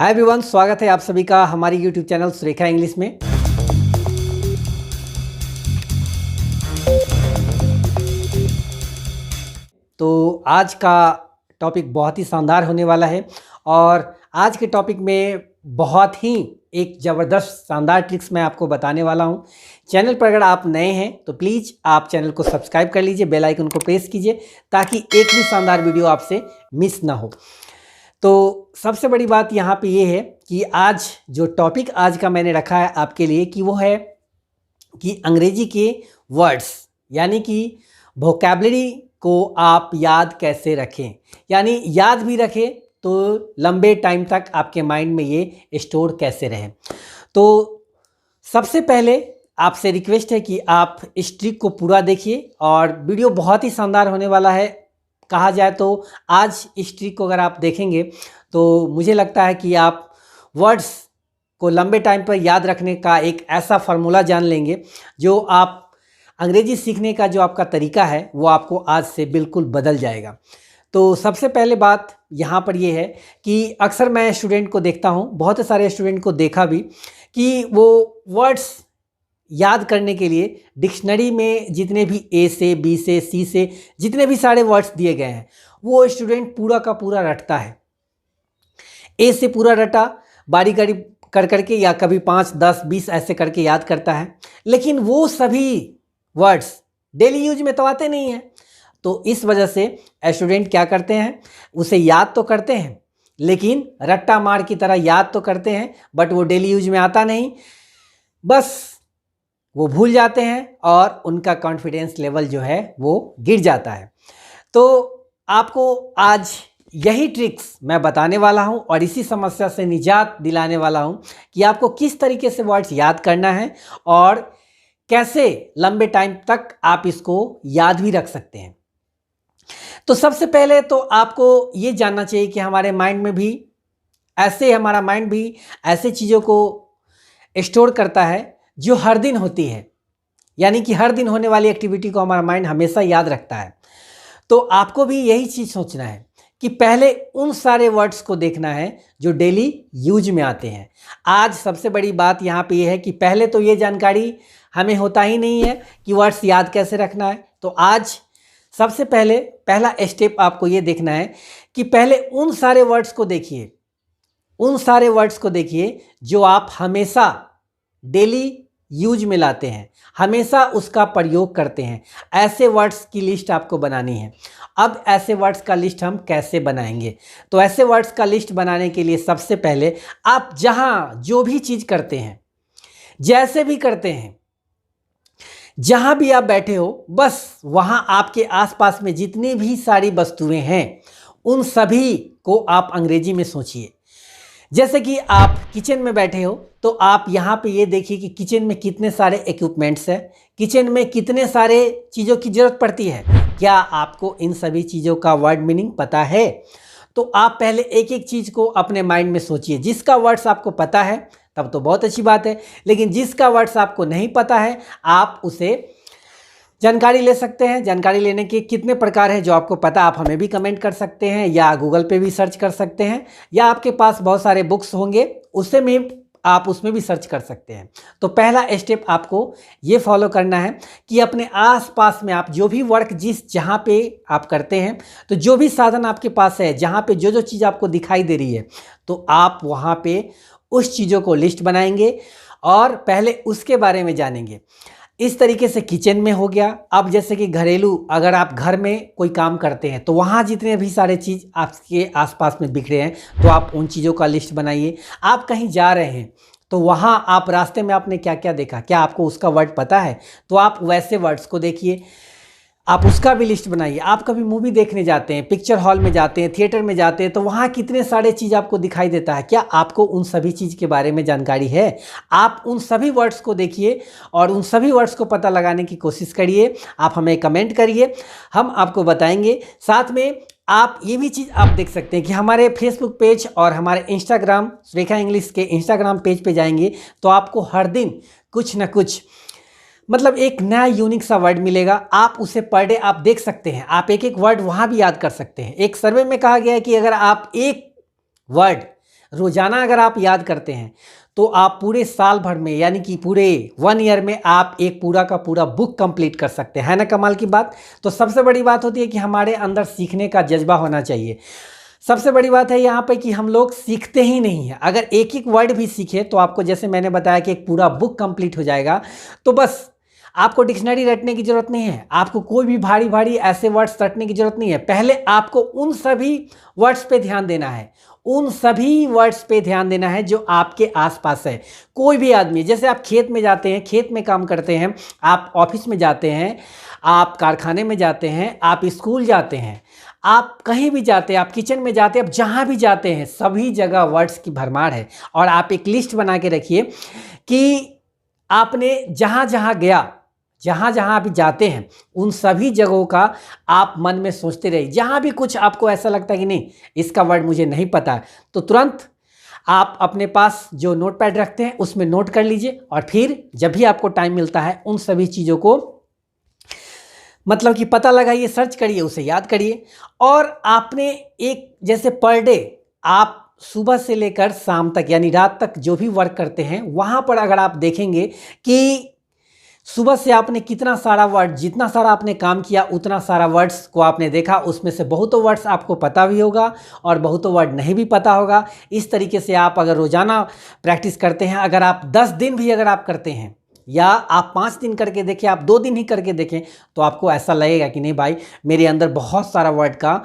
Hi everyone, स्वागत है आप सभी का हमारी यूट्यूब चैनल सुरेखा इंग्लिश में। तो आज का टॉपिक बहुत ही शानदार होने वाला है और आज के टॉपिक में बहुत ही एक ज़बरदस्त शानदार ट्रिक्स मैं आपको बताने वाला हूं। चैनल पर अगर आप नए हैं तो प्लीज़ आप चैनल को सब्सक्राइब कर लीजिए, बेल आइकन को प्रेस कीजिए ताकि एक भी शानदार वीडियो आपसे मिस ना हो। तो सबसे बड़ी बात यहाँ पे ये है कि आज जो टॉपिक आज का मैंने रखा है आपके लिए कि वो है कि अंग्रेजी के वर्ड्स यानी कि वोकैबलरी को आप याद कैसे रखें, यानी याद भी रखें तो लंबे टाइम तक आपके माइंड में ये स्टोर कैसे रहे। तो सबसे पहले आपसे रिक्वेस्ट है कि आप इस ट्रिक को पूरा देखिए और वीडियो बहुत ही शानदार होने वाला है। कहा जाए तो आज इस ट्रिक को अगर आप देखेंगे तो मुझे लगता है कि आप वर्ड्स को लंबे टाइम पर याद रखने का एक ऐसा फार्मूला जान लेंगे जो आप अंग्रेजी सीखने का जो आपका तरीका है वो आपको आज से बिल्कुल बदल जाएगा। तो सबसे पहले बात यहाँ पर ये है कि अक्सर मैं स्टूडेंट को देखता हूँ, बहुत सारे स्टूडेंट को देखा भी कि वो वर्ड्स याद करने के लिए डिक्शनरी में जितने भी ए से बी से सी से जितने भी सारे वर्ड्स दिए गए हैं वो स्टूडेंट पूरा का पूरा रटता है। ए से पूरा रटा बारी बारी कर करके या कभी 5, 10, 20 ऐसे करके याद करता है, लेकिन वो सभी वर्ड्स डेली यूज में तो आते नहीं हैं। तो इस वजह से स्टूडेंट क्या करते हैं, उसे याद तो करते हैं लेकिन रट्टा मार की तरह याद तो करते हैं बट वो डेली यूज में आता नहीं, बस वो भूल जाते हैं और उनका कॉन्फिडेंस लेवल जो है वो गिर जाता है। तो आपको आज यही ट्रिक्स मैं बताने वाला हूं और इसी समस्या से निजात दिलाने वाला हूं कि आपको किस तरीके से वर्ड्स याद करना है और कैसे लंबे टाइम तक आप इसको याद भी रख सकते हैं। तो सबसे पहले तो आपको ये जानना चाहिए कि हमारा माइंड भी ऐसे चीज़ों को स्टोर करता है जो हर दिन होती है, यानी कि हर दिन होने वाली एक्टिविटी को हमारा माइंड हमेशा याद रखता है। तो आपको भी यही चीज़ सोचना है कि पहले उन सारे वर्ड्स को देखना है जो डेली यूज में आते हैं। आज सबसे बड़ी बात यहाँ पे ये है कि पहले तो ये जानकारी हमें होता ही नहीं है कि वर्ड्स याद कैसे रखना है। तो आज सबसे पहला स्टेप आपको ये देखना है कि पहले उन सारे वर्ड्स को देखिए जो आप हमेशा डेली यूज में लाते हैं, हमेशा उसका प्रयोग करते हैं। ऐसे वर्ड्स की लिस्ट आपको बनानी है। अब ऐसे वर्ड्स का लिस्ट हम कैसे बनाएंगे? तो ऐसे वर्ड्स का लिस्ट बनाने के लिए सबसे पहले आप जहां जो भी चीज़ करते हैं, जैसे भी करते हैं, जहां भी आप बैठे हो, बस वहां आपके आसपास में जितनी भी सारी वस्तुएं हैं उन सभी को आप अंग्रेजी में सोचिए। जैसे कि आप किचन में बैठे हो तो आप यहाँ पे ये देखिए कि किचन में कितने सारे इक्विपमेंट्स हैं, किचन में कितने सारे चीज़ों की ज़रूरत पड़ती है। क्या आपको इन सभी चीज़ों का वर्ड मीनिंग पता है? तो आप पहले एक एक चीज़ को अपने माइंड में सोचिए। जिसका वर्ड्स आपको पता है तब तो बहुत अच्छी बात है, लेकिन जिसका वर्ड्स आपको नहीं पता है आप उसे जानकारी ले सकते हैं। जानकारी लेने के कितने प्रकार हैं जो आपको पता, आप हमें भी कमेंट कर सकते हैं या गूगल पे भी सर्च कर सकते हैं या आपके पास बहुत सारे बुक्स होंगे आप उसमें भी सर्च कर सकते हैं। तो पहला स्टेप आपको ये फॉलो करना है कि अपने आसपास में आप जो भी वर्क जहाँ पे आप करते हैं, तो जो भी साधन आपके पास है, जहाँ पे जो चीज़ आपको दिखाई दे रही है, तो आप वहाँ पे उस चीज़ों को लिस्ट बनाएंगे और पहले उसके बारे में जानेंगे। इस तरीके से किचन में हो गया। अब जैसे कि घरेलू, अगर आप घर में कोई काम करते हैं तो वहाँ जितने भी सारे चीज़ आपके आसपास में बिखरे हैं तो आप उन चीज़ों का लिस्ट बनाइए। आप कहीं जा रहे हैं तो वहाँ आप रास्ते में आपने क्या क्या देखा, क्या आपको उसका वर्ड पता है? तो आप वैसे वर्ड्स को देखिए, आप उसका भी लिस्ट बनाइए। आप कभी मूवी देखने जाते हैं, पिक्चर हॉल में जाते हैं, थिएटर में जाते हैं, तो वहाँ कितने सारे चीज़ आपको दिखाई देता है। क्या आपको उन सभी चीज़ के बारे में जानकारी है? आप उन सभी वर्ड्स को देखिए और उन सभी वर्ड्स को पता लगाने की कोशिश करिए। आप हमें कमेंट करिए, हम आपको बताएंगे। साथ में आप ये भी चीज़ आप देख सकते हैं कि हमारे फेसबुक पेज और हमारे इंस्टाग्राम सुरेखा इंग्लिश के इंस्टाग्राम पेज पे जाएंगे तो आपको हर दिन कुछ ना कुछ मतलब एक नया यूनिक सा वर्ड मिलेगा। आप उसे पर डे आप देख सकते हैं, आप एक एक वर्ड वहाँ भी याद कर सकते हैं। एक सर्वे में कहा गया है कि अगर आप एक वर्ड रोजाना अगर आप याद करते हैं तो आप पूरे साल भर में यानी कि पूरे 1 ईयर में आप एक पूरा का पूरा बुक कंप्लीट कर सकते हैं ना। कमाल की बात। तो सबसे बड़ी बात होती है कि हमारे अंदर सीखने का जज्बा होना चाहिए। सबसे बड़ी बात है यहाँ पे कि हम लोग सीखते ही नहीं हैं। अगर एक एक वर्ड भी सीखे तो आपको, जैसे मैंने बताया कि एक पूरा बुक कंप्लीट हो जाएगा। तो बस आपको डिक्शनरी रटने की जरूरत नहीं है, आपको कोई भी भारी भारी ऐसे वर्ड्स रटने की जरूरत नहीं है। पहले आपको उन सभी वर्ड्स पे ध्यान देना है, उन सभी वर्ड्स पे ध्यान देना है जो आपके आसपास है। कोई भी आदमी, जैसे आप खेत में जाते हैं, खेत में काम करते हैं, आप ऑफिस में जाते हैं, आप कारखाने में जाते हैं, आप स्कूल जाते हैं, आप कहीं भी जाते हैं, आप किचन में जाते हैं, आप जहाँ भी जाते हैं, सभी जगह वर्ड्स की भरमार है। और आप एक लिस्ट बना के रखिए कि आपने जहाँ जहाँ गया, जहाँ जहाँ आप जाते हैं, उन सभी जगहों का आप मन में सोचते रहिए। जहाँ भी कुछ आपको ऐसा लगता है कि नहीं इसका वर्ड मुझे नहीं पता है, तो तुरंत आप अपने पास जो नोटपैड रखते हैं उसमें नोट कर लीजिए। और फिर जब भी आपको टाइम मिलता है उन सभी चीज़ों को मतलब कि पता लगाइए, सर्च करिए, उसे याद करिए। और आपने एक, जैसे पर डे आप सुबह से लेकर शाम तक यानी रात तक जो भी वर्क करते हैं, वहाँ पर अगर आप देखेंगे कि सुबह से आपने कितना सारा वर्ड, जितना सारा आपने काम किया उतना सारा वर्ड्स को आपने देखा, उसमें से बहुतों वर्ड्स आपको पता भी होगा और बहुतों वर्ड नहीं भी पता होगा। इस तरीके से आप अगर रोज़ाना प्रैक्टिस करते हैं, अगर आप 10 दिन भी अगर आप करते हैं, या आप 5 दिन करके देखें, आप 2 दिन ही करके देखें, तो आपको ऐसा लगेगा कि नहीं भाई मेरे अंदर बहुत सारा वर्ड का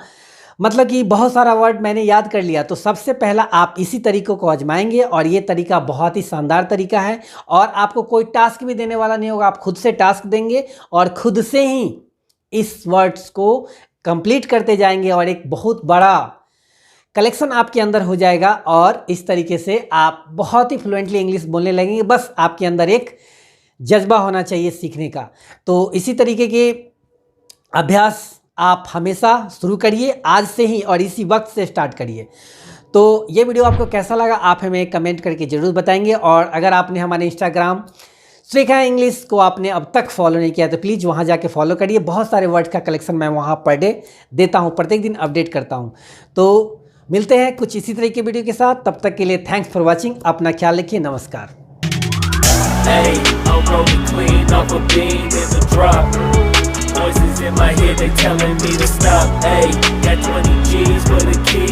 मतलब कि बहुत सारा वर्ड मैंने याद कर लिया। तो सबसे पहला आप इसी तरीकों को आजमाएंगे और ये तरीका बहुत ही शानदार तरीका है और आपको कोई टास्क भी देने वाला नहीं होगा। आप खुद से टास्क देंगे और खुद से ही इस वर्ड्स को कंप्लीट करते जाएंगे और एक बहुत बड़ा कलेक्शन आपके अंदर हो जाएगा और इस तरीके से आप बहुत ही फ्लुएंटली इंग्लिश बोलने लगेंगे। बस आपके अंदर एक जज्बा होना चाहिए सीखने का। तो इसी तरीके के अभ्यास आप हमेशा शुरू करिए आज से ही और इसी वक्त से स्टार्ट करिए। तो ये वीडियो आपको कैसा लगा आप हमें कमेंट करके ज़रूर बताएंगे। और अगर आपने हमारे इंस्टाग्राम श्रेखा इंग्लिश को आपने अब तक फॉलो नहीं किया तो प्लीज़ वहाँ जाके फॉलो करिए। बहुत सारे वर्ड्स का कलेक्शन मैं वहाँ पर डे देता हूँ, प्रत्येक दिन अपडेट करता हूँ। तो मिलते हैं कुछ इसी तरह के वीडियो के साथ, तब तक के लिए थैंक्स फॉर वॉचिंग। अपना ख्याल रखिए, नमस्कार। Hey, I'm rolling clean off a beam in the drop. Voices in my head, they telling me to stop. Hey, got 20 G's for the keys.